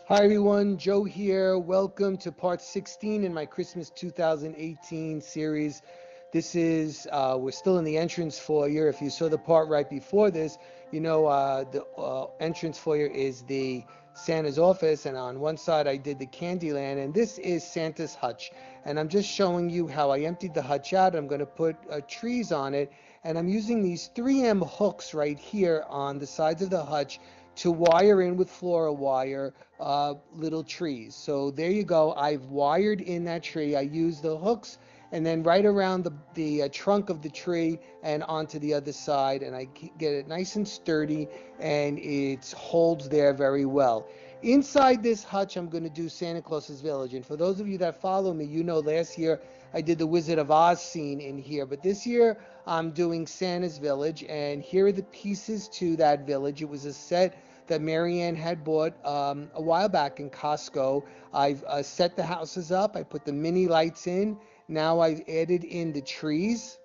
Hi everyone, Joe here. Welcome to part 16 in my Christmas 2018 series. We're still in the entrance foyer. If you saw the part right before this, the entrance foyer is the Santa's office, and on one side I did the Candyland, and this is Santa's hutch. And I'm just showing you how I emptied the hutch out. I'm going to put trees on it, and I'm using these 3M hooks right here on the sides of the hutch to wire in with floral wire little trees. So there you go. I've wired in that tree. I use the hooks and then right around the trunk of the tree and onto the other side, and I get it nice and sturdy, and it holds there very well. Inside this hutch, I'm going to do Santa Claus's Village. And for those of you that follow me, you know last year I did the Wizard of Oz scene in here. But this year I'm doing Santa's Village. And here are the pieces to that village. It was a set that Marianne had bought a while back in Costco. I've set the houses up. I put the mini lights in. Now I've added in the trees.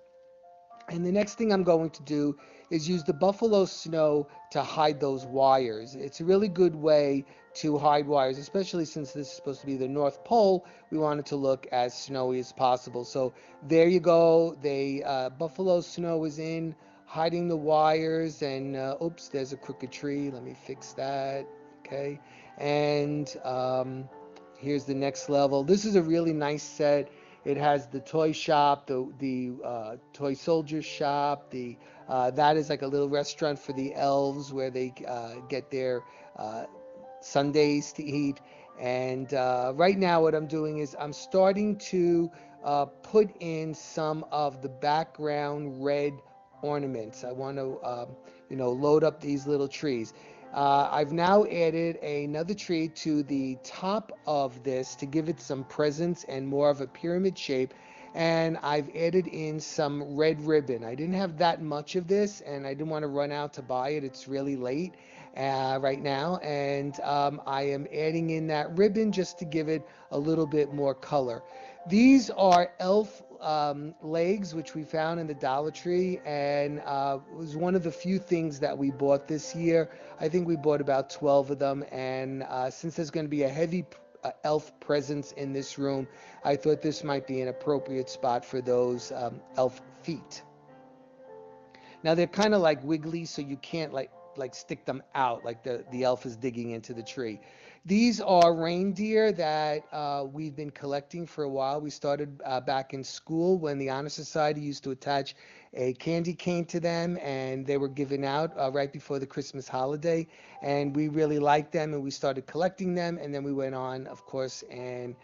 And the next thing I'm going to do is use the buffalo snow to hide those wires. It's a really good way to hide wires, especially since this is supposed to be the North Pole. We want it to look as snowy as possible. So there you go. The buffalo snow is in, hiding the wires. And oops, there's a crooked tree. Let me fix that. Okay. And here's the next level. This is a really nice set. It has the toy shop, the toy soldier shop. The That is like a little restaurant for the elves where they get their uh, Sundays to eat. And right now, what I'm doing is I'm starting to put in some of the background red ornaments. I want to, load up these little trees. I've now added another tree to the top of this to give it some presence and more of a pyramid shape. And I've added in some red ribbon. I didn't have that much of this, and I didn't want to run out to buy it. It's really late right now. And I am adding in that ribbon just to give it a little bit more color. These are elf legs, which we found in the Dollar Tree, and it was one of the few things that we bought this year. I think we bought about 12 of them, and since there's going to be a heavy elf presence in this room, I thought this might be an appropriate spot for those elf feet. Now they're kind of like wiggly, so you can't like stick them out like the elf is digging into the tree. These are reindeer that we've been collecting for a while. We started back in school when the Honor Society used to attach a candy cane to them, and they were given out right before the Christmas holiday. And we really liked them, and we started collecting them. And then we went on, of course, and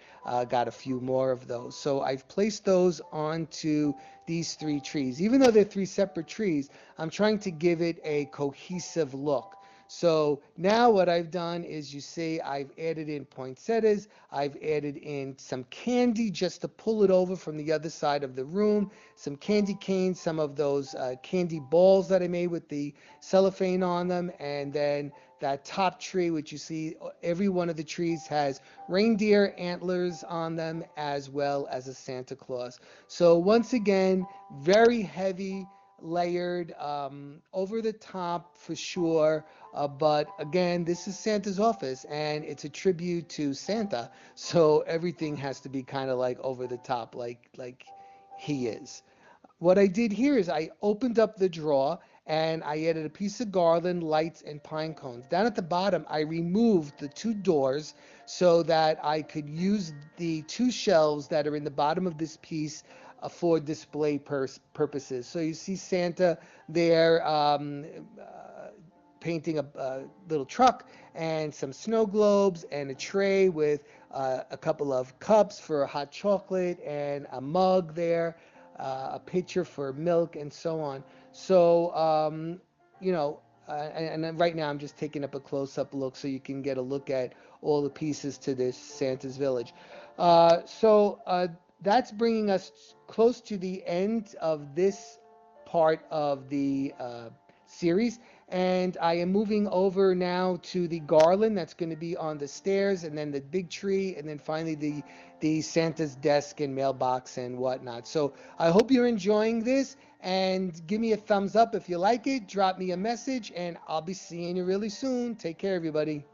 got a few more of those. So I've placed those onto these three trees. Even though they're three separate trees, I'm trying to give it a cohesive look. So now what I've done is, you see, I've added in poinsettias. I've added in some candy just to pull it over from the other side of the room, some candy canes, some of those candy balls that I made with the cellophane on them, and then that top tree, which you see, every one of the trees has reindeer antlers on them as well as a Santa Claus. So once again, very heavy, layered, over the top for sure. But again, this is Santa's office, and it's a tribute to Santa, so everything has to be kind of like over the top, like he is. What I did here is I opened up the drawer and I added a piece of garland, lights, and pine cones. Down at the bottom, I removed the two doors so that I could use the two shelves that are in the bottom of this piece for display purposes. So you see Santa there painting a little truck and some snow globes and a tray with a couple of cups for hot chocolate and a mug there, a pitcher for milk, and so on. So, you know, and right now I'm just taking up a close-up look so you can get a look at all the pieces to this Santa's Village. So that's bringing us close to the end of this part of the series. And I am moving over now to the garland that's going to be on the stairs, and then the big tree, and then finally the Santa's desk and mailbox and whatnot. So I hope you're enjoying this, and give me a thumbs up if you like it. Drop me a message, and I'll be seeing you really soon. Take care, everybody.